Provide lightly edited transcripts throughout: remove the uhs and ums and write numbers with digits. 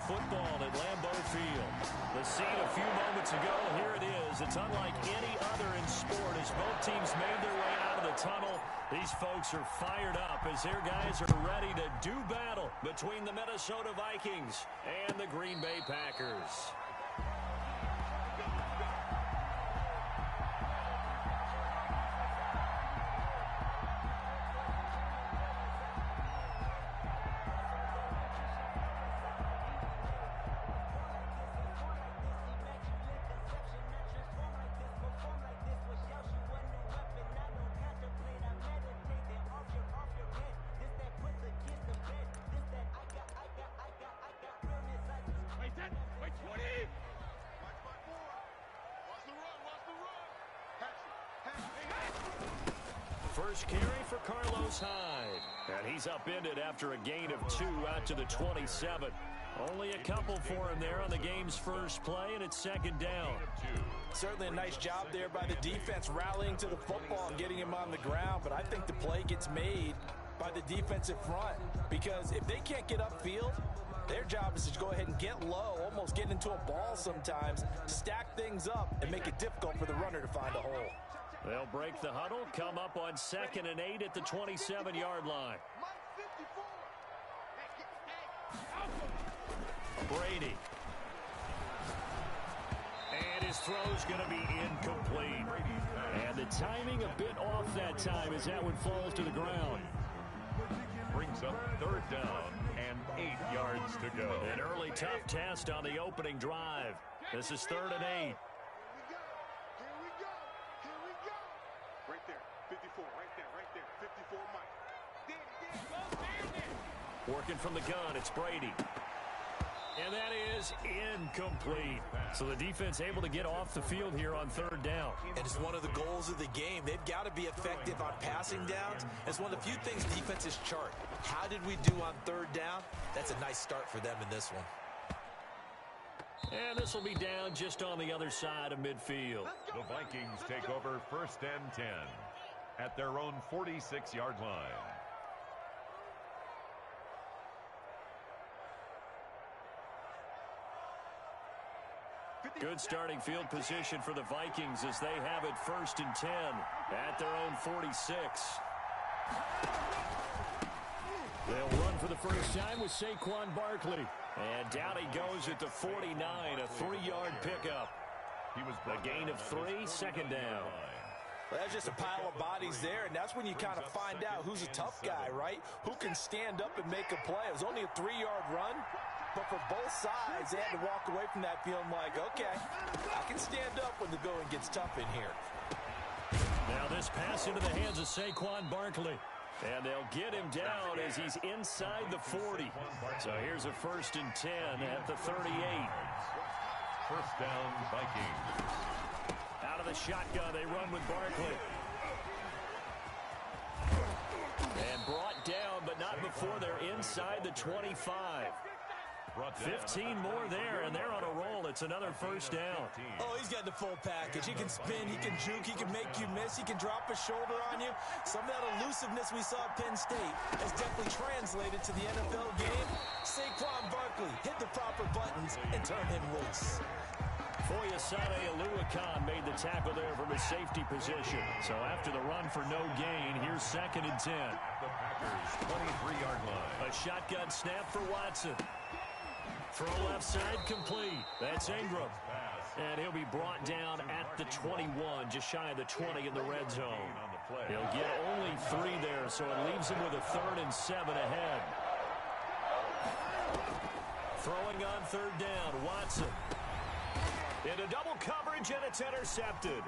Football at Lambeau Field. The scene a few moments ago, here it is. It's unlike any other in sport as both teams made their way out of the tunnel. These folks are fired up as their guys are ready to do battle between the Minnesota Vikings and the Green Bay Packers. First carry for Carlos Hyde. And he's upended after a gain of 2 out to the 27. Only a couple for him there on the game's first play, and it's second down. Certainly a nice job there by the defense rallying to the football and getting him on the ground. But I think the play gets made by the defensive front because if they can't get upfield, their job is to go ahead and get low, almost get into a ball sometimes, stack things up, and make it difficult for the runner to find a hole. They'll break the huddle, come up on 2nd and 8 at the 27-yard line. Brady. And his throw's going to be incomplete. And the timing a bit off that time as that one falls to the ground. Brings up 3rd down and 8 yards to go. An early tough test on the opening drive. This is 3rd and 8. Working from the gun, it's Brady. And that is incomplete. So the defense able to get off the field here on 3rd down. And it's one of the goals of the game. They've got to be effective on passing downs. It's one of the few things defenses chart. How did we do on 3rd down? That's a nice start for them in this one. And this will be down just on the other side of midfield. The Vikings take over 1st and 10 at their own 46-yard line. Good starting field position for the Vikings as they have it 1st and 10 at their own 46. They'll run for the first time with Saquon Barkley. And down he goes at the 49, a 3-yard pickup. He was a gain of 3, 2nd down. Well, that's just a pile of bodies there, and that's when you kind of find out who's a tough guy, right? Who can stand up and make a play. It was only a 3-yard run, but for both sides, they had to walk away from that feeling like, okay, I can stand up when the going gets tough in here. Now this pass into the hands of Saquon Barkley. And they'll get him down as he's inside the 40. So here's a 1st and 10 at the 38. 1st down, Vikings. Out of the shotgun, they run with Barkley. And brought down, but not before they're inside the 25. 15 more there, and they're on a roll. It's another 1st down. Oh, he's got the full package. He can spin, he can juke, he can make you miss, he can drop a shoulder on you. Some of that elusiveness we saw at Penn State has definitely translated to the NFL game. Saquon Barkley hit the proper buttons and turn him loose. Foyesade Oluwakan made the tackle there from his safety position. So after the run for no gain, here's 2nd and 10. The Packers' 23-yard line. A shotgun snap for Watson. Throw left side complete. That's Ingram. And he'll be brought down at the 21, just shy of the 20 in the red zone. He'll get only 3 there, so it leaves him with a 3rd and 7 ahead. Throwing on 3rd down, Watson. Into double coverage, and it's intercepted.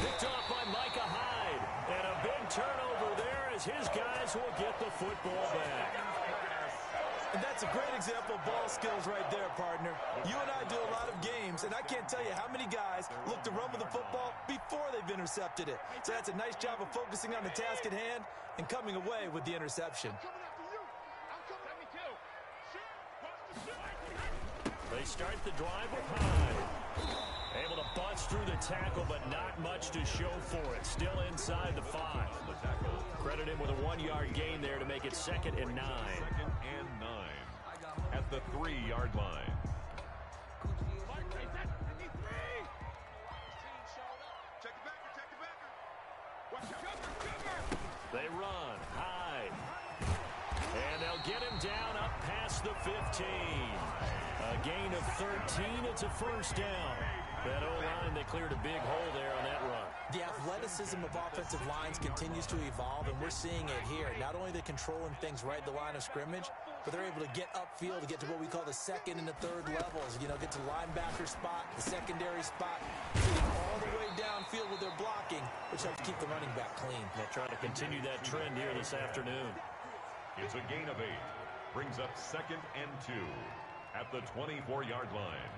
Picked off by Micah Hyde. And a big turnover there as his guys will get the football back. And that's a great example of ball skills right there, partner. You and I do a lot of games, and I can't tell you how many guys look to run with the football before they've intercepted it. So that's a nice job of focusing on the task at hand and coming away with the interception. They start the drive with Hyde. Able to bust through the tackle, but not much to show for it. Still inside the 5. Credit him with a 1-yard gain there to make it 2nd and 9. 2nd and 9. at the 3-yard line. They run high. And they'll get him down up past the 15. A gain of 13. It's a first down. That O-line, they cleared a big hole there on that run. The athleticism of offensive lines continues to evolve, and we're seeing it here. Not only are they controlling things right at the line of scrimmage, but they're able to get upfield to get to what we call the second and the third levels. You know, get to the linebacker spot, the secondary spot, getting all the way downfield with their blocking, which helps keep the running back clean. They'll try to continue that trend here this afternoon. It's a gain of 8. Brings up 2nd and 2 at the 24-yard line.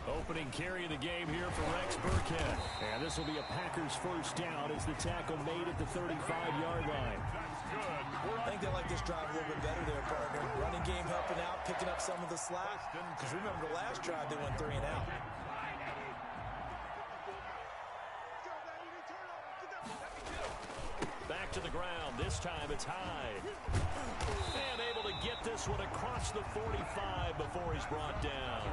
Opening carry of the game here for Rex Burkhead. And this will be a Packers first down as the tackle made at the 35-yard line. I think they like this drive a little bit better there, partner. Running game helping out, picking up some of the slack. Because remember the last drive, they went 3 and out. Back to the ground. This time it's high. And able to get this one across the 45 before he's brought down.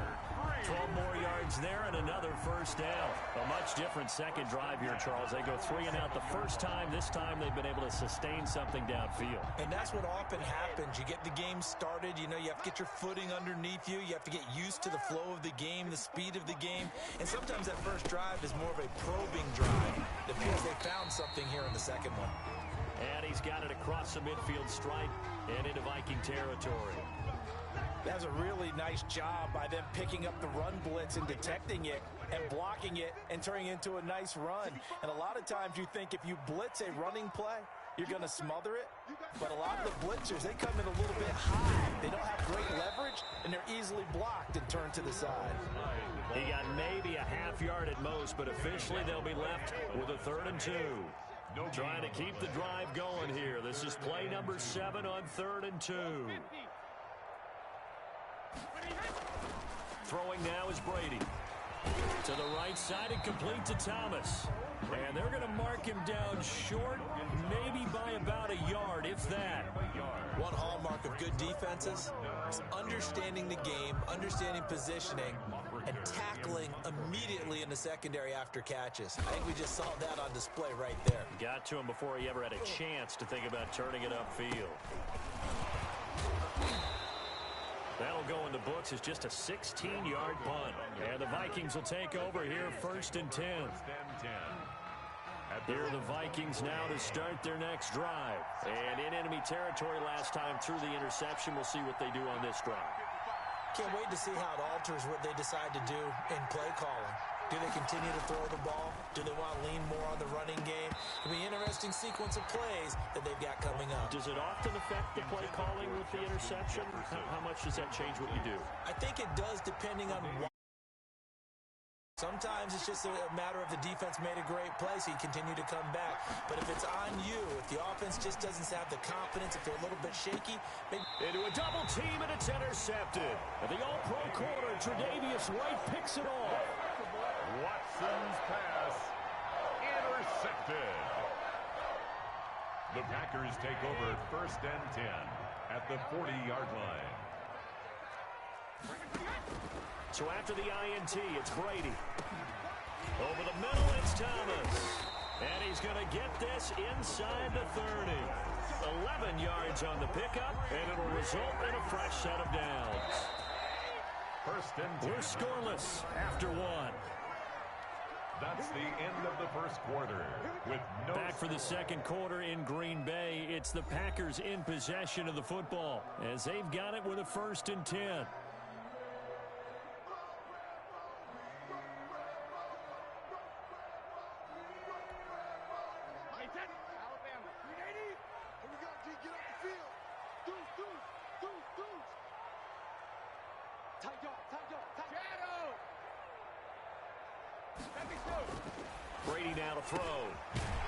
12 more yards there and another first down. A much different second drive here, Charles. They go 3 and out the first time. This time they've been able to sustain something downfield. And that's what often happens. You get the game started. You know, you have to get your footing underneath you. You have to get used to the flow of the game, the speed of the game. And sometimes that first drive is more of a probing drive. It appears they found something here in the second one. And he's got it across the midfield stripe and into Viking territory. That was a really nice job by them picking up the run blitz and detecting it and blocking it and turning it into a nice run. And a lot of times you think if you blitz a running play, you're going to smother it. But a lot of the blitzers, they come in a little bit high. They don't have great leverage, and they're easily blocked and turned to the side. He got maybe a half yard at most, but officially they'll be left with a 3rd and 2. Trying to keep the drive going here. This is play number 7 on 3rd and 2. Throwing now is Brady. To the right side and complete to Thomas. And they're going to mark him down short, maybe by about a yard, if that. One hallmark of good defenses is understanding the game, understanding positioning, and tackling immediately in the secondary after catches. I think we just saw that on display right there. Got to him before he ever had a chance to think about turning it upfield. That'll go in the books as just a 16-yard punt. And the Vikings will take over here 1st and 10. Here are the Vikings now to start their next drive. And in enemy territory last time through the interception. We'll see what they do on this drive. Can't wait to see how it alters what they decide to do in play calling. Do they continue to throw the ball? Do they want to lean more on the running game? It'll be an interesting sequence of plays that they've got coming up. Does it often affect the play calling with the interception? How much does that change what you do? I think it does depending on what. Sometimes it's just a matter of the defense made a great play, so you continue to come back. But if it's on you, if the offense just doesn't have the confidence, if they're a little bit shaky, maybe. Into a double team, and it's intercepted. At the all-pro corner, Tre'Davious White picks it off. Watson's pass intercepted. The Packers take over 1st and 10 at the 40-yard line. So after the INT, it's Brady. Over the middle, it's Thomas. And he's going to get this inside the 30. 11 yards on the pickup, and it'll result in a fresh set of downs. 1st and 10. We're scoreless after 1. That's the end of the first quarter. With no Back for the second quarter in Green Bay. It's the Packers in possession of the football as they've got it with a 1st and 10. Brady now to throw.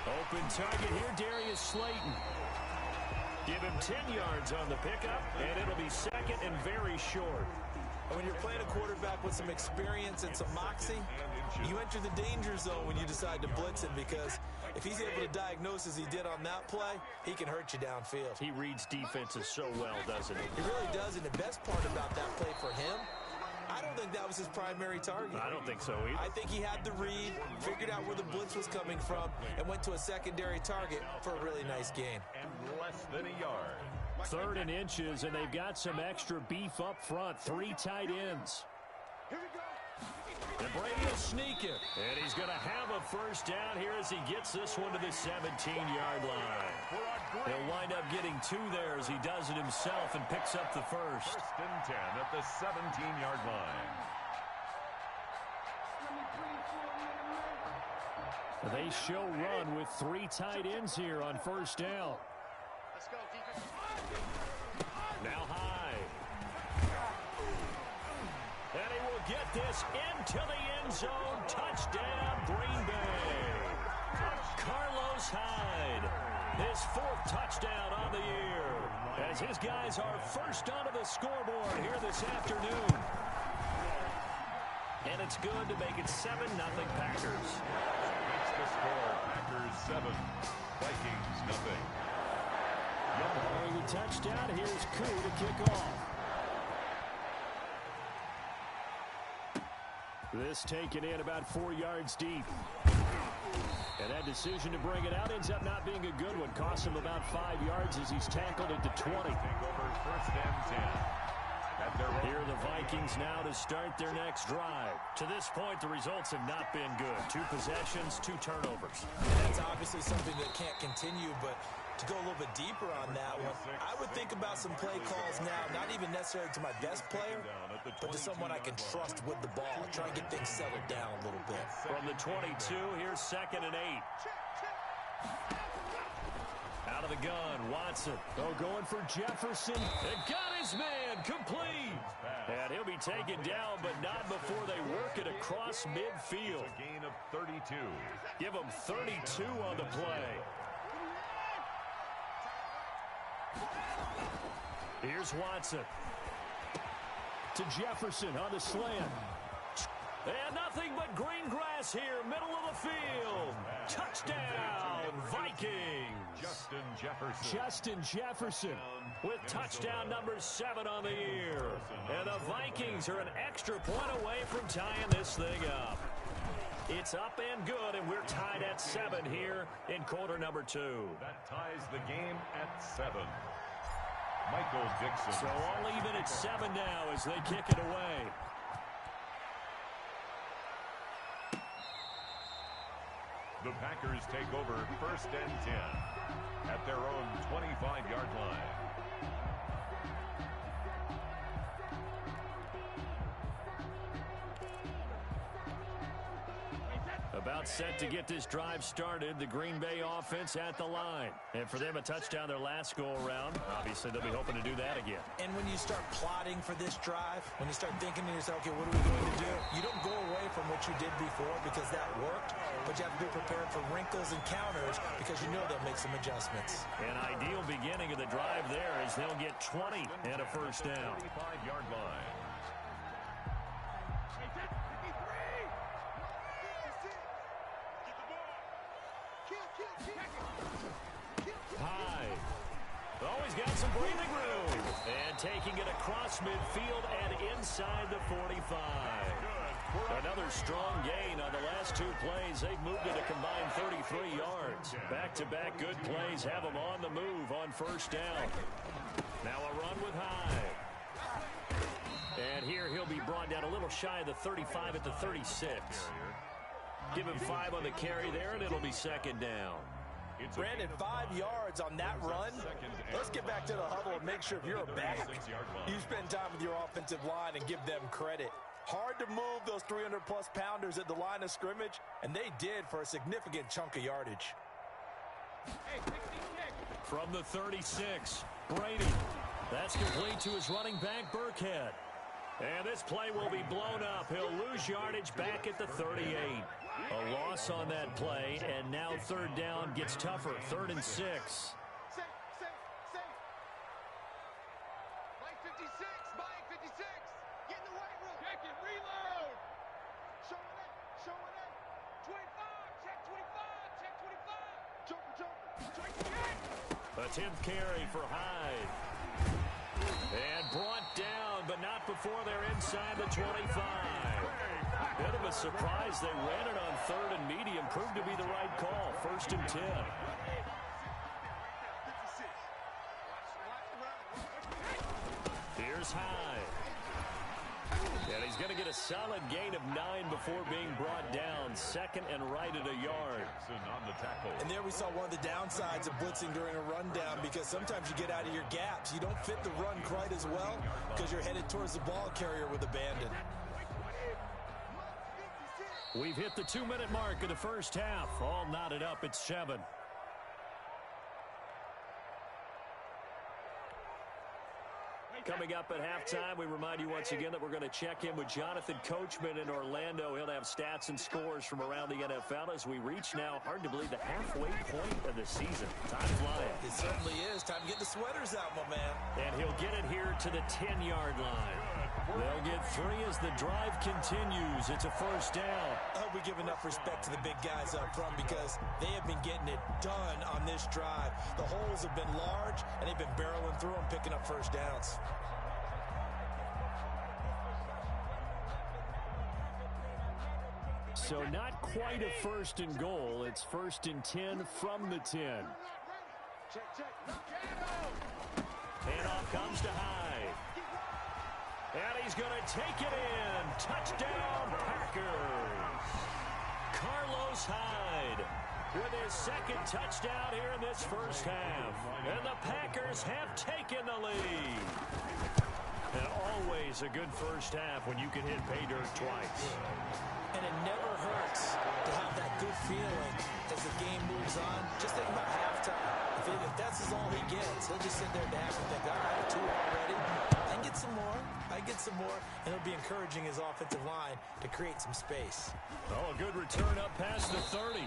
Open target here, Darius Slayton. Give him 10 yards on the pickup, and it'll be 2nd and very short. And when you're playing a quarterback with some experience and some moxie, You enter the danger zone when you decide to blitz him, because if he's able to diagnose as he did on that play, he can hurt you downfield. He reads defenses so well, doesn't he? He really does, and the best part about that play for him, I don't think that was his primary target. I don't think so either. I think he had the read, figured out where the blitz was coming from, and went to a secondary target for a really nice gain. And less than a yard. 3rd and inches, and they've got some extra beef up front. 3 tight ends. And Brady will sneak it. And he's going to have a first down here as he gets this one to the 17-yard line. He'll wind up getting 2 there as he does it himself and picks up the first. 1st and 10 at the 17-yard line. They show run with 3 tight ends here on first down. Now Hyde. And he will get this into the end zone. Touchdown, Green Bay. Carlos Hyde, his 4th touchdown on the year, as his guys are first onto the scoreboard here this afternoon. And it's good to make it 7-0 Packers. Makes the score Packers 7, Vikings nothing. Following the touchdown, here's Koo to kick off. This taken in about 4 yards deep. And that decision to bring it out ends up not being a good one. Costs him about 5 yards as he's tackled at the 20. Take over 1st and 10. Here are the Vikings now to start their next drive. To this point, the results have not been good. 2 possessions, 2 turnovers. That's obviously something that can't continue, but to go a little bit deeper on that one, I would think about some play calls now, not even necessarily to my best player, but to someone I can trust with the ball. Try and get things settled down a little bit. From the 22, here's 2nd and 8. Out of the gun, Watson. Oh, going for Jefferson. And got his man complete. And he'll be taken down, but not before they work it across midfield. A gain of 32. Give him 32 on the play. Here's Watson. To Jefferson on the slant. And nothing but green grass here, middle of the field. Touchdown, Vikings. Justin Jefferson with touchdown number 7 on the year. And the Vikings are an extra point away from tying this thing up. It's up and good, and we're tied at 7 here in quarter number 2. That ties the game at 7. Michael Dixon. So all even at 7 now as they kick it away. The Packers take over 1st and 10 at their own 25-yard line. About set to get this drive started. The Green Bay offense at the line. And for them, a touchdown their last go-around. Obviously, they'll be hoping to do that again. And when you start plotting for this drive, when you start thinking to yourself, okay, what are we going to do? You don't go away from what you did before because that worked, but you have to be prepared for wrinkles and counters because you know they'll make some adjustments. An ideal beginning of the drive there is they'll get 20 and a first down. 35-yard line. Hyde. Always got some breathing room. And taking it across midfield and inside the 45. Another strong gain on the last 2 plays. They've moved it a combined 33 yards. Back-to-back good plays have them on the move on first down. Now a run with Hyde. And here he'll be brought down a little shy of the 35 at the 36. Give him 5 on the carry there, and it'll be 2nd down. Brandon, 5 yards on that run. Let's get back to the huddle and make sure if you're a back, you spend time with your offensive line and give them credit. Hard to move those 300-plus pounders at the line of scrimmage, and they did for a significant chunk of yardage. From the 36, Brady. That's complete to his running back, Burkhead. And this play will be blown up. He'll lose yardage back at the 38. A loss on that play, and now 3rd down gets tougher. 3rd and 6. Get in the weight room. Check it, reload. Showing The 10th carry for Hyde. And brought down, but not before they're inside the 25. Bit of a surprise. They ran it on 3rd and medium. Proved to be the right call. 1st and 10. Here's Hyde. And he's going to get a solid gain of 9 before being brought down. 2nd and right at a yard. On the tackle. And there we saw one of the downsides of blitzing during a rundown, because sometimes you get out of your gaps. You don't fit the run quite as well because you're headed towards the ball carrier with abandon. We've hit the 2-minute mark of the first half. All knotted up at 7. Coming up at halftime, we remind you once again that we're going to check in with Jonathan Coachman in Orlando. He'll have stats and scores from around the NFL as we reach now, hard to believe, the halfway point of the season. Time flying. It certainly is. Time to get the sweaters out, my man. And he'll get it here to the 10-yard line. They'll get 3 as the drive continues. It's a first down. I hope we give enough respect to the big guys up front, because they have been getting it done on this drive. The holes have been large, and they've been barreling through them, picking up first downs. So not quite a 1st and goal. It's 1st and 10 from the 10. Handoff comes to Hyde. And he's going to take it in. Touchdown, Packers. Carlos Hyde with his 2nd touchdown here in this first half. And the Packers have taken the lead. And always a good first half when you can hit pay dirt twice. And it never hurts to have that good feeling as the game moves on. Just think about halftime. If that's all he gets, he'll just sit there at the half and think, all right, 2 already. I can get some more. I get some more. And he'll be encouraging his offensive line to create some space. Oh, a good return up past the 30.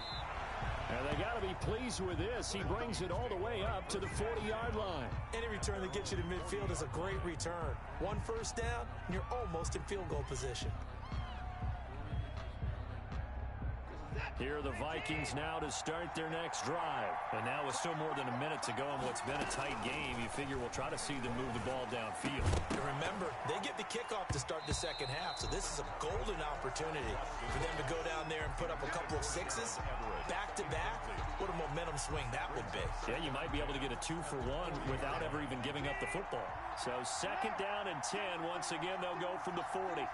And they got to be pleased with this. He brings it all the way up to the 40-yard line. Any return that gets you to midfield is a great return. 1 first down, and you're almost in field goal position. Here are the Vikings now to start their next drive. And now with still more than a minute to go in what's been a tight game, you figure we'll try to see them move the ball downfield. And remember, they get the kickoff to start the second half, so this is a golden opportunity for them to go down there and put up a couple of 6s back-to-back. What a momentum swing that would be. Yeah, you might be able to get a 2-for-1 without ever even giving up the football. So 2nd down and 10. Once again, they'll go from the 40.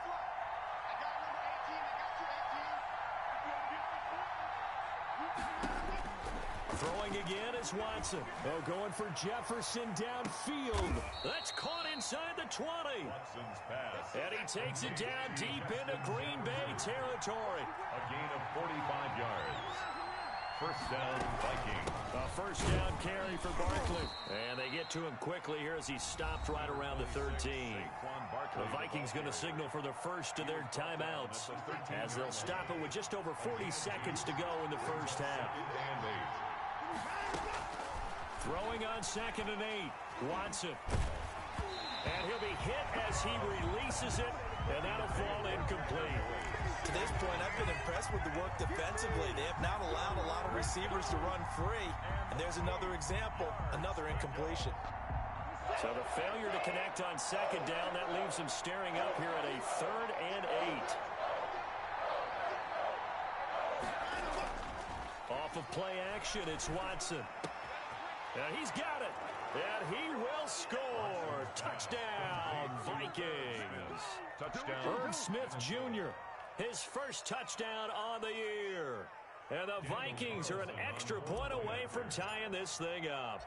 Throwing again is Watson. Oh, going for Jefferson downfield. That's caught inside the 20. Watson's pass. And he takes it down deep into Green Bay territory. A gain of 45 yards. First down, Vikings. A first down carry for Barkley. And they get to him quickly here as he stopped right around the 13. The Vikings going to signal for the first of their timeouts as they'll stop it with just over 40 seconds to go in the first half. Throwing on 2nd and 8. Watson. And he'll be hit as he releases it, and that'll fall incomplete. To this point, I've been impressed with the work defensively. They have not allowed a lot of receivers to run free. And there's another example, another incompletion. So the failure to connect on 2nd down, that leaves him staring up here at a 3rd and 8. Off of play action, it's Watson. And he's got it. And he will score. Touchdown, Vikings. Touchdown. Irv Smith Jr., his first touchdown on the year. And the Vikings are an extra point away from tying this thing up.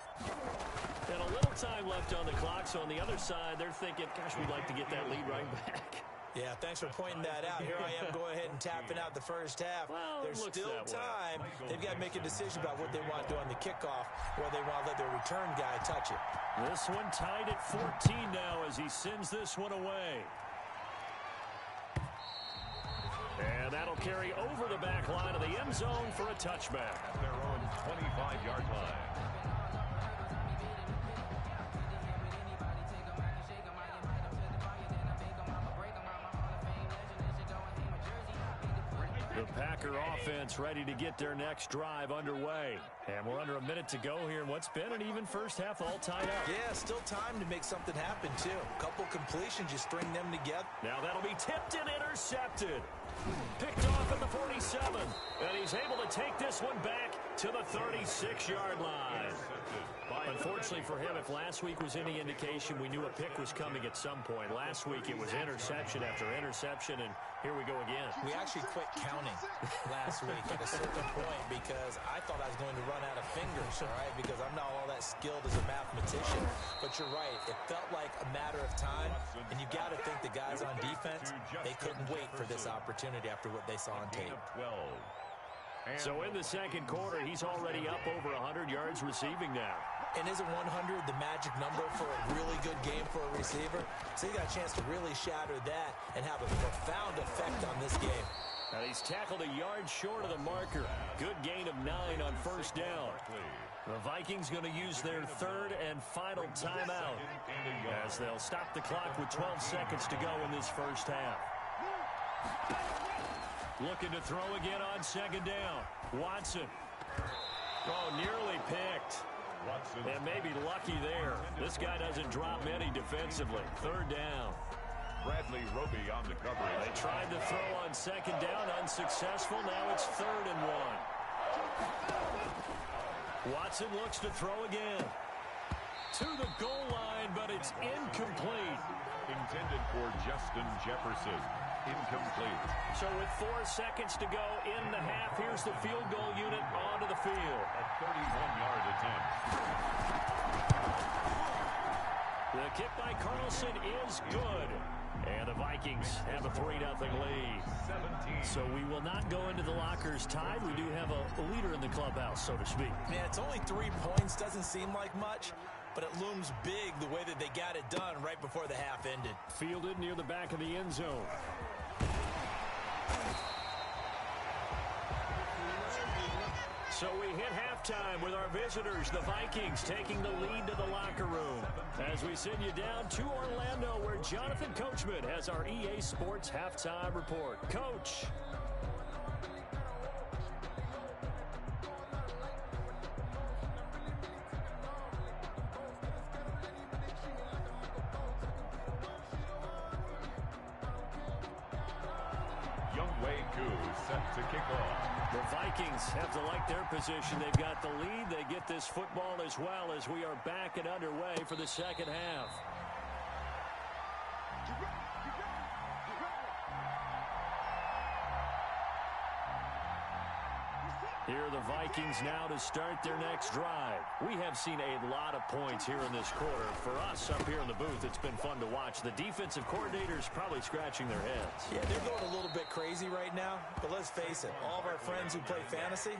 And a little time left on the clock, so on the other side, they're thinking, gosh, we'd like to get that lead right back. Yeah, thanks for pointing that out. Here I am going ahead and tapping out the first half. Well, there's still time. They've got to make a decision about what they want to do on the kickoff, or they want to let their return guy touch it. This one tied at 14 now as he sends this one away. And that'll carry over the back line of the end zone for a touchback. At their own 25-yard line. The Packer offense ready to get their next drive underway. And we're under a minute to go here in what's been an even first half, all tied up. Yeah, still time to make something happen, too. A couple completions, you string them together. Now that'll be tipped and intercepted. Picked off at the 47. And he's able to take this one back to the 36-yard line. Unfortunately for him, if last week was any indication, we knew a pick was coming at some point. Last week it was interception after interception, and here we go again. We actually quit counting last week at a certain point because I thought I was going to run out of fingers, all right, because I'm not all that skilled as a mathematician. But you're right. It felt like a matter of time, and you got to think the guys on defense, they couldn't wait for this opportunity after what they saw on tape. So in the second quarter, he's already up over 100 yards receiving now. And isn't 100 the magic number for a really good game for a receiver? So you got a chance to really shatter that and have a profound effect on this game. And he's tackled a yard short of the marker. Good gain of 9 on first down. The Vikings going to use their third and final timeout as they'll stop the clock with 12 seconds to go in this first half. Looking to throw again on second down. Watson. Oh, nearly picked. And maybe lucky there. This guy doesn't drop many defensively. Third down. Bradley Roby on the coverage. They tried to throw on second down, unsuccessful. Now it's 3rd and 1. Watson looks to throw again. To the goal line, but it's incomplete. Intended for Justin Jefferson. Incomplete. So with 4 seconds to go in the half, here's the field goal unit onto the field. A 31-yard attempt. The kick by Carlson is good. And the Vikings have a 3-0 lead. 17. So we will not go into the lockers tied. We do have a leader in the clubhouse, so to speak. Man, it's only 3 points. Doesn't seem like much, but it looms big the way that they got it done right before the half ended. Fielded near the back of the end zone. So we hit halftime with our visitors, the Vikings, taking the lead to the locker room. As we send you down to Orlando, where Jonathan Coachman has our EA Sports Halftime Report. Coach. Younghoe Koo set to kick off. The Vikings have to like their position. They've got the lead. They get this football as well as we are back and underway for the second half. Here are the Vikings now to start their next drive. We have seen a lot of points here in this quarter. For us up here in the booth, it's been fun to watch. The defensive coordinators probably scratching their heads. Yeah, they're going a little bit crazy right now, but let's face it, all of our friends who play fantasy,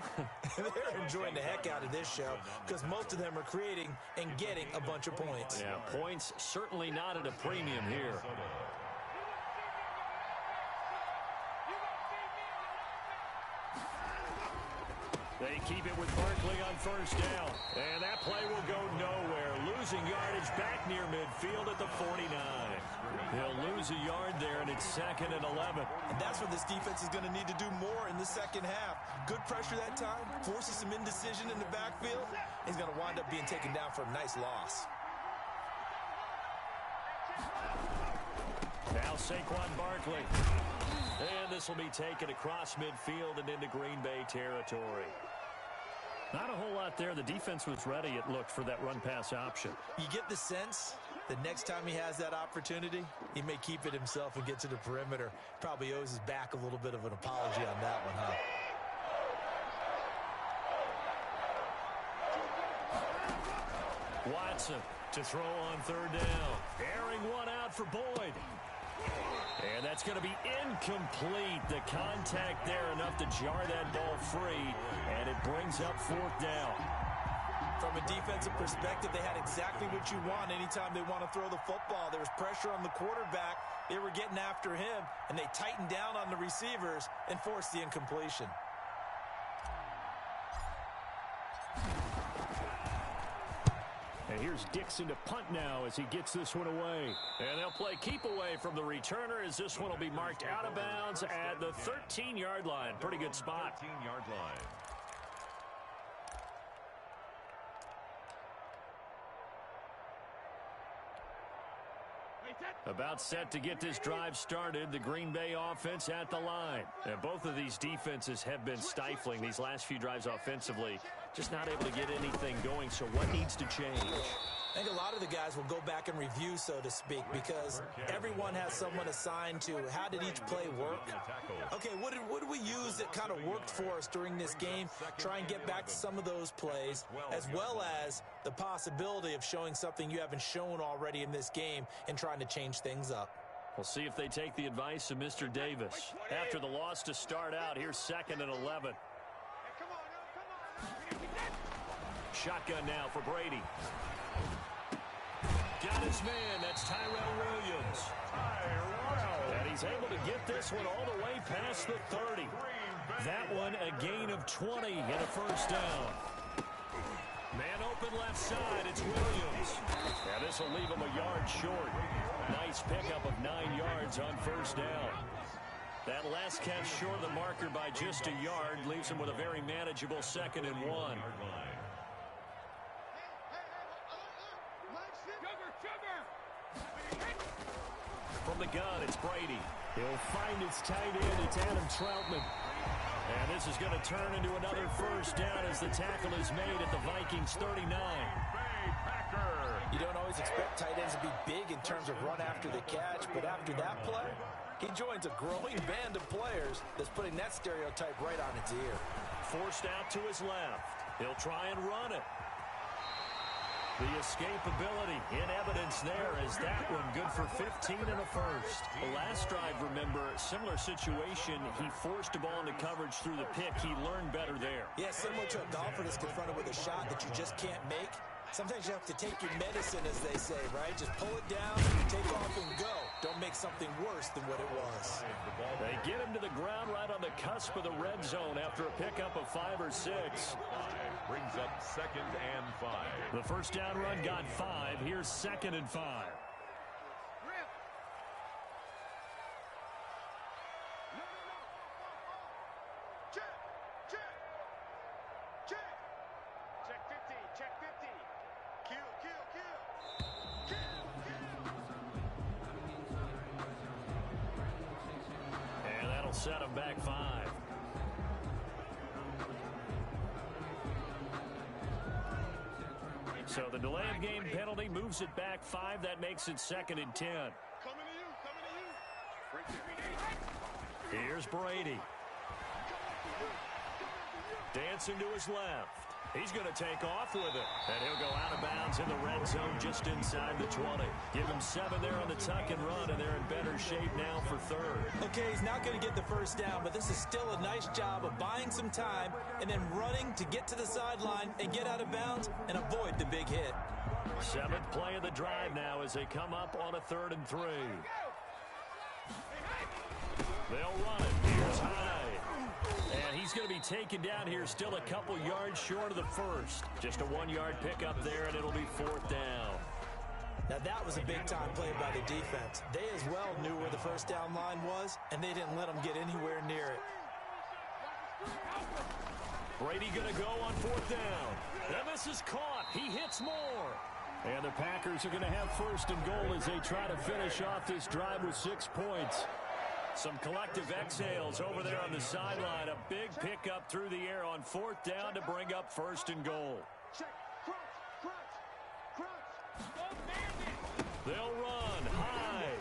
they're enjoying the heck out of this show because most of them are creating and getting a bunch of points. Yeah, points certainly not at a premium here. They keep it with Barkley on first down. And that play will go nowhere. Losing yardage back near midfield at the 49. He'll lose a yard there, and it's 2nd and 11. And that's what this defense is going to need to do more in the second half. Good pressure that time, forces some indecision in the backfield. He's going to wind up being taken down for a nice loss. Now Saquon Barkley. And this will be taken across midfield and into Green Bay territory. Not a whole lot there. The defense was ready, it looked, for that run-pass option. You get the sense that next time he has that opportunity, he may keep it himself and get to the perimeter. Probably owes his back a little bit of an apology on that one, huh? Watson to throw on 3rd down. Airing one out for Boyd. And that's going to be incomplete. The contact there enough to jar that ball free, and it brings up 4th down. From a defensive perspective, they had exactly what you want anytime they want to throw the football. There was pressure on the quarterback. They were getting after him, and they tightened down on the receivers and forced the incompletion. And here's Dixon to punt now as he gets this one away. And they'll play keep away from the returner as this one will be marked out of bounds at the 13-yard line. Pretty good spot. 13-yard line. About set to get this drive started, the Green Bay offense at the line. And both of these defenses have been stifling these last few drives offensively. Just not able to get anything going, so what needs to change? I think a lot of the guys will go back and review, so to speak, because everyone has someone assigned to how did each play work. Okay, what did we use that kind of worked for us during this game? Try and get back to some of those plays, as well as the possibility of showing something you haven't shown already in this game and trying to change things up. We'll see if they take the advice of Mr. Davis. After the loss to start out, here's 2nd and 11. Shotgun now for Brady. Got his man. That's Tyrell Williams. And he's able to get this one all the way past the 30. That one a gain of 20 and a first down. Man open left side. It's Williams. And this will leave him a yard short. Nice pickup of 9 yards on first down. That last catch short of the marker by just a yard leaves him with a very manageable 2nd and 1. From the gun, it's Brady. He'll find his tight end. It's Adam Troutman. And this is going to turn into another first down as the tackle is made at the Vikings 39. You don't always expect tight ends to be big in terms of run after the catch, but after that play, he joins a growing band of players that's putting that stereotype right on its ear. Forced out to his left. He'll try and run it. The escapability in evidence there as that one good for 15 and a first. The last drive, remember, similar situation. He forced a ball into coverage through the pick. He learned better there. Yeah, similar to a golfer that's confronted with a shot that you just can't make. Sometimes you have to take your medicine, as they say, right? Just pull it down, take off, and go. Don't make something worse than what it was. They get him to the ground right on the cusp of the red zone after a pickup of 5 or 6. Brings up 2nd and 5. The first down run got 5. Here's 2nd and 5. Set him back 5. So the delay of game penalty moves it back 5. That makes it 2nd and 10. Here's Brady. Dancing to his left. He's going to take off with it. And he'll go out of bounds in the red zone just inside the 20. Give him 7 there on the tuck and run, and they're in better shape now for 3rd. Okay, he's not going to get the first down, but this is still a nice job of buying some time and then running to get to the sideline and get out of bounds and avoid the big hit. 7th play of the drive now as they come up on a 3rd and 3. They'll run it. Here's Hyde. And he's going to be taken down here still a couple yards short of the first. Just a 1-yard pickup there, and it'll be 4th down. Now that was a big-time play by the defense. They as well knew where the first down line was, and they didn't let them get anywhere near it. Brady going to go on 4th down. And this is caught. He hits more. And the Packers are going to have 1st and goal as they try to finish off this drive with 6 points. Some collective exhales over there on the sideline. A big pickup through the air on 4th down to bring up 1st and goal. They'll run high.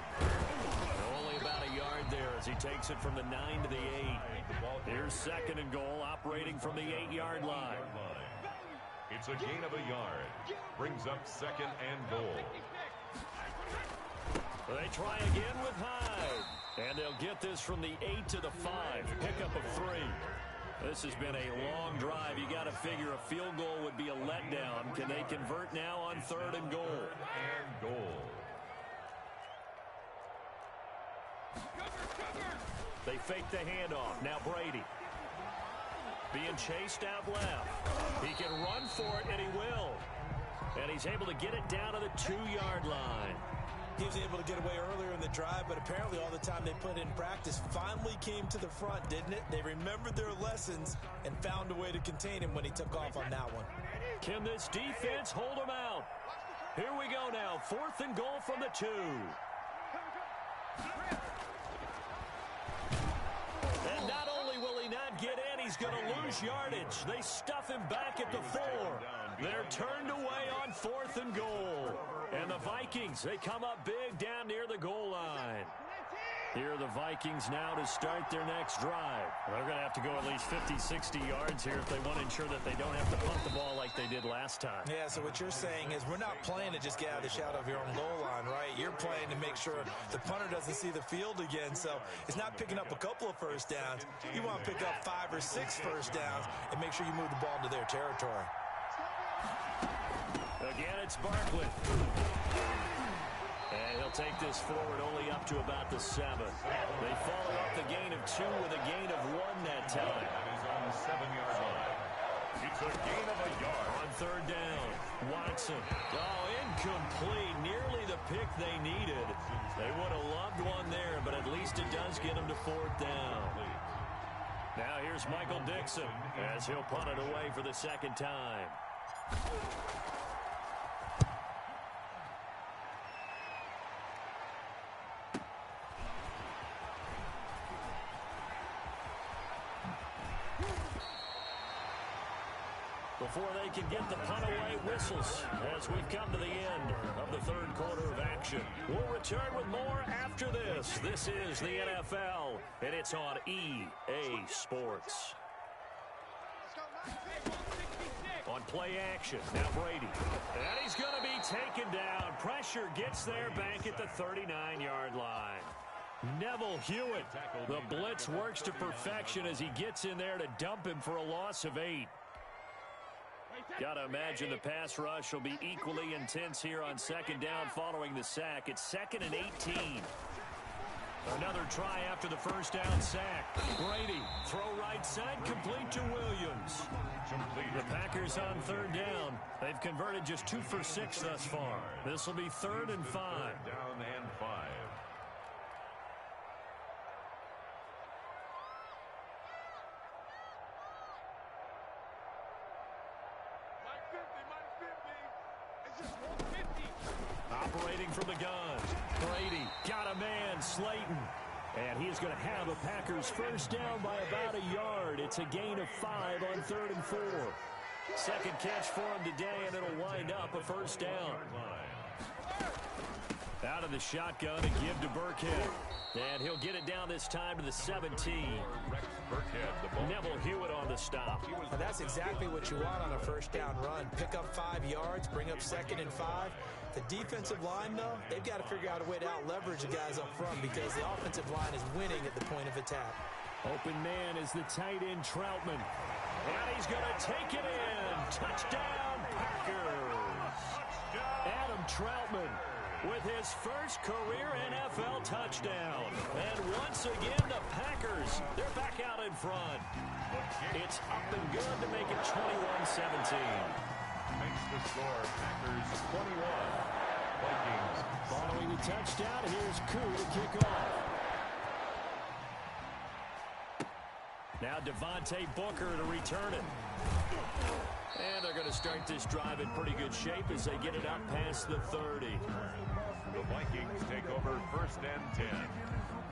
Only about a yard there as he takes it from the 9 to the 8. Here's 2nd and goal, operating from the 8-yard line. It's a gain of a yard. Brings up 2nd and goal. They try again with Hyde. And they'll get this from the 8 to the 5. Pickup of 3. This has been a long drive. You got to figure a field goal would be a letdown. Can they convert now on 3rd and goal? And goal. They fake the handoff. Now Brady. Being chased out left. He can run for it, and he will. And he's able to get it down to the 2-yard line. He was able to get away earlier in the drive, but apparently all the time they put in practice finally came to the front, didn't it? They remembered their lessons and found a way to contain him when he took off on that one. Can this defense hold him out? Here we go now. 4th and goal from the 2. And not only will he not get in, he's going to lose yardage. They stuff him back at the 4. They're turned away on 4th and goal. And the Vikings, they come up big down near the goal line. Here are the Vikings now to start their next drive. They're going to have to go at least 50, 60 yards here if they want to ensure that they don't have to punt the ball like they did last time. Yeah, so what you're saying is we're not playing to just get out of the shadow of your own goal line, right? You're playing to make sure the punter doesn't see the field again. So it's not picking up a couple of first downs. You want to pick up 5 or 6 first downs and make sure you move the ball into their territory. Again, it's Barkley. And he'll take this forward only up to about the 7. They follow up the gain of 2 with a gain of 1 that time. That is on the 7-yard line. It's a gain of a yard. On 3rd down, Watson. Oh, incomplete. Nearly the pick they needed. They would have loved one there, but at least it does get them to 4th down. Now here's Michael Dixon as he'll punt it away for the 2nd time. Before they can get the punt away, whistles as we've come to the end of the 3rd quarter of action. We'll return with more after this. This is the NFL, and it's on EA Sports. On play action, now Brady. And he's going to be taken down. Pressure gets there back at the 39-yard line. Neville Hewitt. The blitz works to perfection as he gets in there to dump him for a loss of 8. Got to imagine the pass rush will be equally intense here on 2nd down following the sack. It's 2nd and 18. Another try after the 1st down sack. Brady, throw right side, complete to Williams. The Packers on 3rd down. They've converted just 2 for 6 thus far. This will be 3rd and 5. Down and 5. Operating from the gun. Brady got a man, Slayton. And he is going to have a Packers 1st down by about a yard. It's a gain of 5 on 3rd and 4. Second catch for him today, and it'll wind up a 1st down. Out of the shotgun and give to Burkhead. And he'll get it down this time to the 17. Rex Burkhead, the ball. Neville Hewitt on the stop. Well, that's exactly what you want on a 1st down run. Pick up 5 yards, bring up 2nd and 5. The defensive line, though, they've got to figure out a way to out-leverage the guys up front because the offensive line is winning at the point of attack. Open man is the tight end, Troutman. And he's going to take it in. Touchdown, Packers. Adam Troutman with his first career NFL touchdown. And once again, the Packers, they're back out in front. It's up and good to make it 21-17. Makes the score. Packers 21. Vikings. Following the touchdown, here's Koo to kick off. Now Devontae Booker to return it. And they're going to start this drive in pretty good shape as they get it up past the 30. The Vikings take over 1st and 10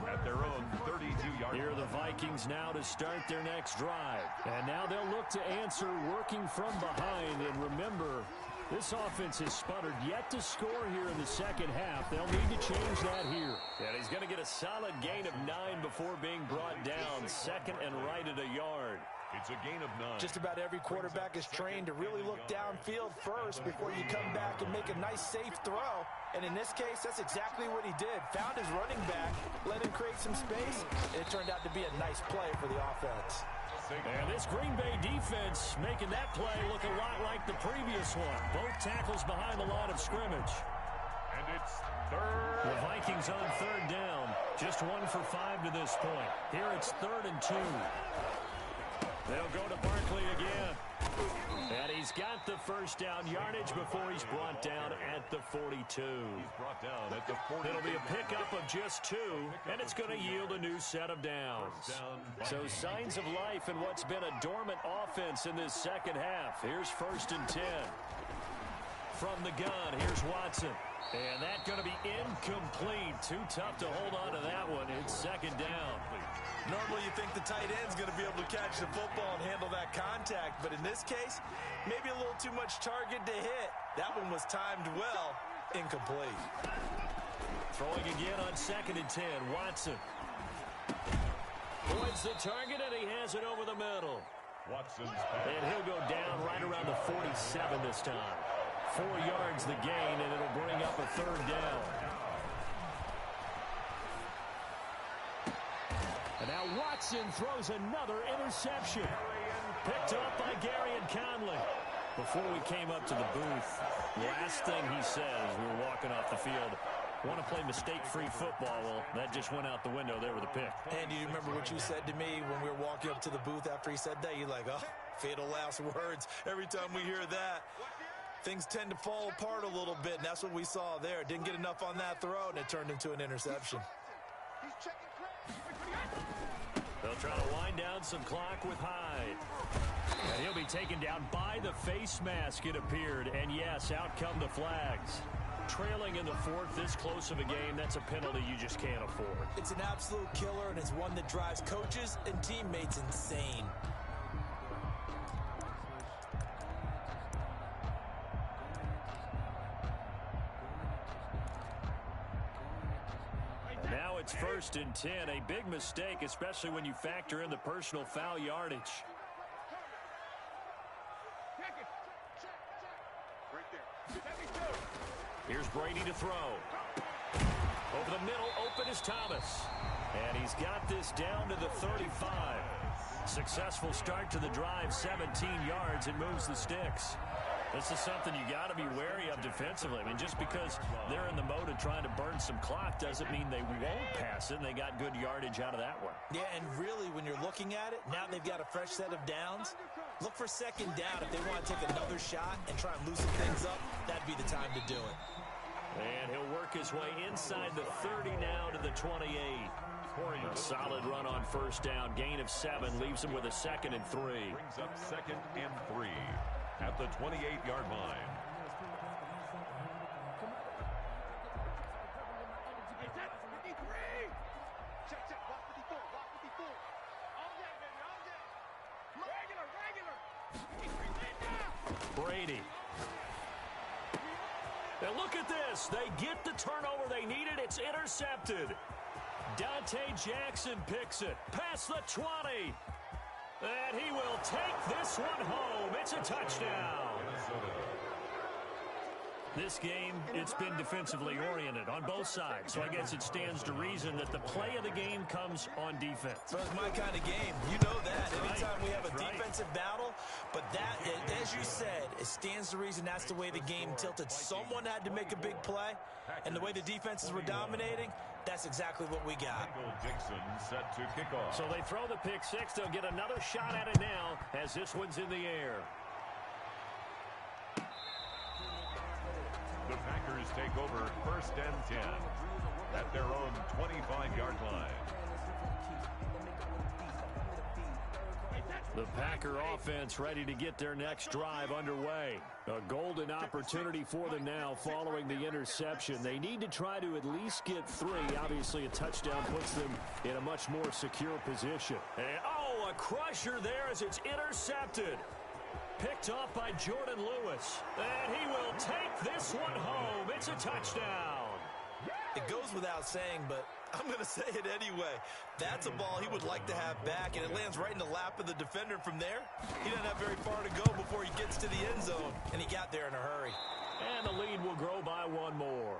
at their own 32-yard line. Here are the Vikings now to start their next drive. And now they'll look to answer working from behind. And remember, this offense has sputtered yet to score here in the 2nd half. They'll need to change that here. And he's going to get a solid gain of 9 before being brought down. 2nd and right at a yard. It's a gain of 9. Just about every quarterback is trained to really look downfield first before you come back and make a nice, safe throw. And in this case, that's exactly what he did. Found his running back, let him create some space, and it turned out to be a nice play for the offense. And this Green Bay defense making that play look a lot like the previous one. Both tackles behind the line of scrimmage. And it's 3rd. The Vikings on 3rd down. Just 1 for 5 to this point. Here it's 3rd and 2. They'll go to Barkley again. And he's got the first down yardage before he's brought down at the 42. He's brought down at the 40. It'll be a pickup of just 2, and it's going to yield a new set of downs. So signs of life in what's been a dormant offense in this second half. Here's 1st and 10. From the gun, here's Watson. And that's going to be incomplete. Too tough to hold on to that one. It's 2nd down. Normally you think the tight end's going to be able to catch the football and handle that contact, but in this case, maybe a little too much target to hit. That one was timed well. Incomplete. Throwing again on 2nd and 10. Watson. Points the target, and he has it over the middle. Watson's And he'll go down right around the 47 this time. 4 yards the gain, and it'll bring up a 3rd down. And now Watson throws another interception. Picked up by Garyon Conley. Before we came up to the booth, last thing he said as we were walking off the field, want to play mistake-free football. Well, that just went out the window there with a pick. And do you remember what you said to me when we were walking up to the booth after he said that? You're like, oh, fatal last words. Every time we hear that, things tend to fall apart a little bit, and that's what we saw there. Didn't get enough on that throw, and it turned into an interception. They'll try to wind down some clock with Hyde. And he'll be taken down by the face mask, it appeared. And, yes, out come the flags. Trailing in the 4th, this close of a game, that's a penalty you just can't afford. It's an absolute killer, and it's one that drives coaches and teammates insane. Now it's 1st and 10, a big mistake, especially when you factor in the personal foul yardage. Here's Brady to throw. Over the middle, open is Thomas. And he's got this down to the 35. Successful start to the drive, 17 yards, and moves the sticks. This is something you got to be wary of defensively. I mean, just because they're in the mode of trying to burn some clock doesn't mean they won't pass it, and they got good yardage out of that one. Yeah, and really, when you're looking at it, now they've got a fresh set of downs. Look for 2nd down. If they want to take another shot and try and loosen things up, that'd be the time to do it. And he'll work his way inside the 30 now to the 28. A solid run on 1st down. Gain of 7 leaves him with a 2nd and 3. brings up 2nd and 3 at the 28-yard line. Brady. And look at this. They get the turnover they needed. It's intercepted. Dante Jackson picks it past the 20. And he will take this one home. It's a touchdown. This game, it's been defensively oriented on both sides. So I guess it stands to reason that the play of the game comes on defense. So it's my kind of game. You know that. Anytime we have a defensive battle, but that, as you said, it stands to reason that's the way the game tilted. Someone had to make a big play, and the way the defenses were dominating, that's exactly what we got. Michael Dixon set to kick off. So they throw the pick six. They'll get another shot at it now as this one's in the air. The Packers take over 1st and 10 at their own 25-yard line. The Packer offense ready to get their next drive underway. A golden opportunity for them now following the interception. They need to try to at least get 3. Obviously, a touchdown puts them in a much more secure position. And, a crusher there as it's intercepted. Picked off by Jordan Lewis. And he will take this one home. It's a touchdown. It goes without saying, but I'm going to say it anyway. That's a ball he would like to have back, and it lands right in the lap of the defender. From there, he doesn't have very far to go before he gets to the end zone, and he got there in a hurry. And the lead will grow by 1 more.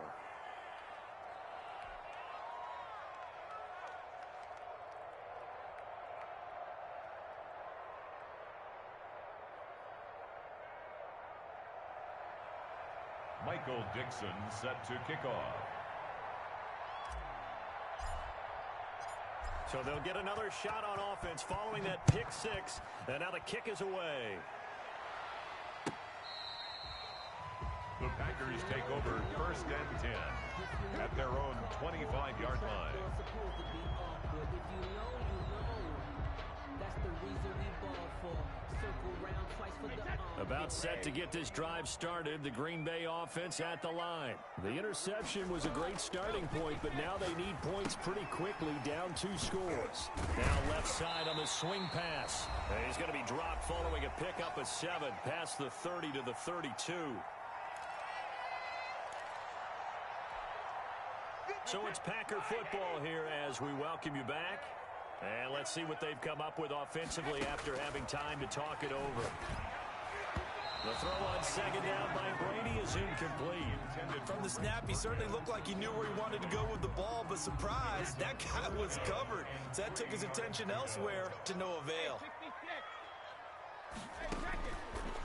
Michael Dixon set to kick off. So they'll get another shot on offense following that pick six. And now the kick is away. The Packers take over 1st and 10 at their own 25-yard line. About set to get this drive started, the Green Bay offense at the line. The interception was a great starting point, but now they need points pretty quickly, down 2 scores. Now left side on the swing pass. And he's going to be dropped following a pickup of 7 past the 30 to the 32. So it's Packer football here as we welcome you back. And let's see what they've come up with offensively after having time to talk it over. The throw on 2nd down by Brady is incomplete. From the snap, he certainly looked like he knew where he wanted to go with the ball, but surprise, that guy was covered. So that took his attention elsewhere to no avail.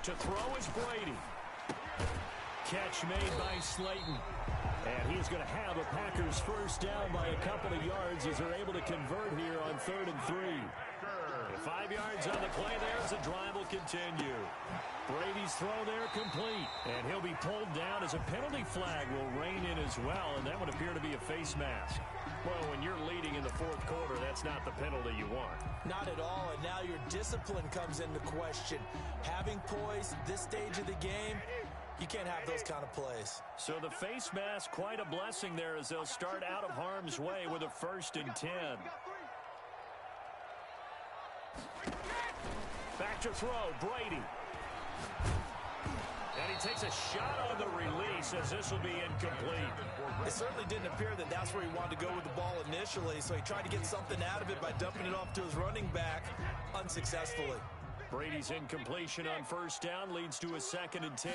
To throw is Brady. Catch made by Slayton. And he's going to have a Packers first down by a couple of yards as they're able to convert here on 3rd and 3. 5 yards on the play there as the drive will continue. Brady's throw there complete. And he'll be pulled down as a penalty flag will rein in as well. And that would appear to be a face mask. Well, when you're leading in the 4th quarter, that's not the penalty you want. Not at all. And now your discipline comes into question. Having poise at this stage of the game, you can't have those kind of plays. So the face mask, quite a blessing there as they'll start out of harm's way with a 1st and 10. Back to throw, Brady. And he takes a shot on the release as this will be incomplete. It certainly didn't appear that that's where he wanted to go with the ball initially, so he tried to get something out of it by dumping it off to his running back unsuccessfully. Brady's incompletion on 1st down leads to a 2nd and 10.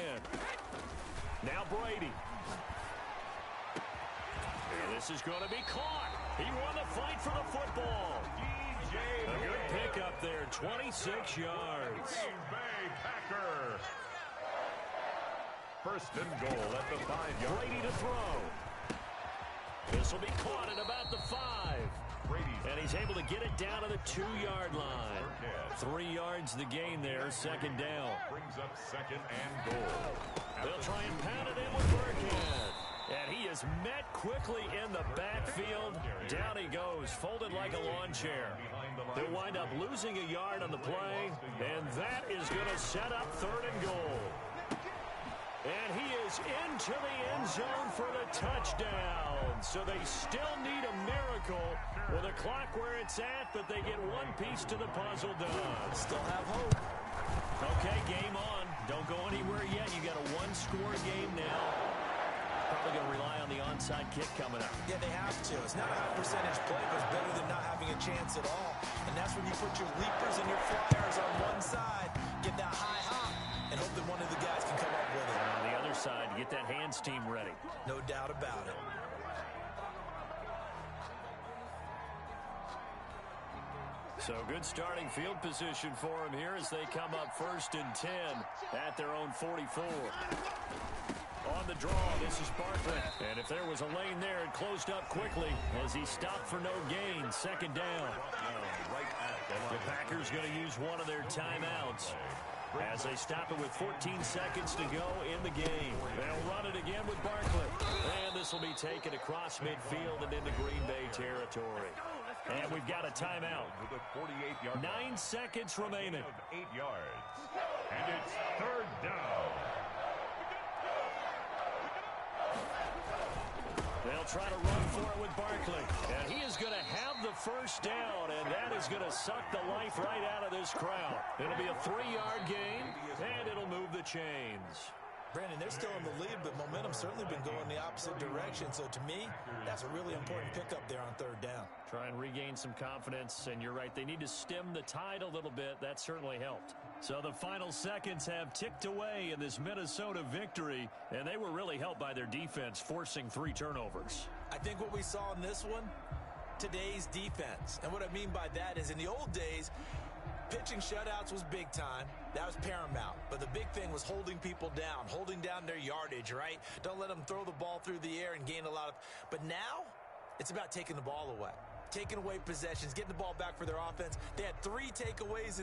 Now Brady. And this is going to be caught. He won the fight for the football. A good pickup there, 26 yards. Green Bay Packer. 1st and goal at the 5-yard. Brady to throw. This will be caught at about the 5. And he's able to get it down to the 2-yard line. 3 yards the gain there, 2nd down. Brings up 2nd and goal. They'll try and pound it in with Burkhead. And he is met quickly in the backfield. Down he goes, folded like a lawn chair. They'll wind up losing a yard on the play, and that is going to set up 3rd and goal. And he is into the end zone for the touchdown. So they still need a miracle with a clock where it's at, but they get one piece to the puzzle done. Still have hope. Okay, game on. Don't go anywhere yet. You got a 1-score game now. Probably going to rely on the onside kick coming up. Yeah, they have to. It's not a high percentage play, but it's better than not having a chance at all. And that's when you put your leapers and your flyers on one side, get that high hop, and hope that one of the guys can come up with it. And on the other side, get that hands team ready. No doubt about it. So good starting field position for him here as they come up 1st and 10 at their own 44. On the draw, this is Barkley. And if there was a lane there, it closed up quickly as he stopped for no gain. 2nd down. The Packers going to use one of their timeouts as they stop it with 14 seconds to go in the game. They'll run it again with Barkley. And this will be taken across midfield and into Green Bay territory. And we've got a timeout. 9 seconds remaining. 8 yards. And it's 3rd down. They'll try to run for it with Barkley. And he is going to have the 1st down, and that is going to suck the life right out of this crowd. It'll be a 3-yard gain, and it'll move the chains. Brandon, they're still in the lead, but momentum's certainly been going the opposite direction. So to me, that's a really important pickup there on 3rd down. Try and regain some confidence, and you're right. They need to stem the tide a little bit. That certainly helped. So the final seconds have ticked away in this Minnesota victory, and they were really helped by their defense, forcing 3 turnovers. I think what we saw in this one, today's defense. And what I mean by that is in the old days, pitching shutouts was big time. That was paramount. But the big thing was holding people down, holding down their yardage, right? Don't let them throw the ball through the air and gain a lot of... But now, it's about taking the ball away. Taking away possessions, getting the ball back for their offense. They had 3 takeaways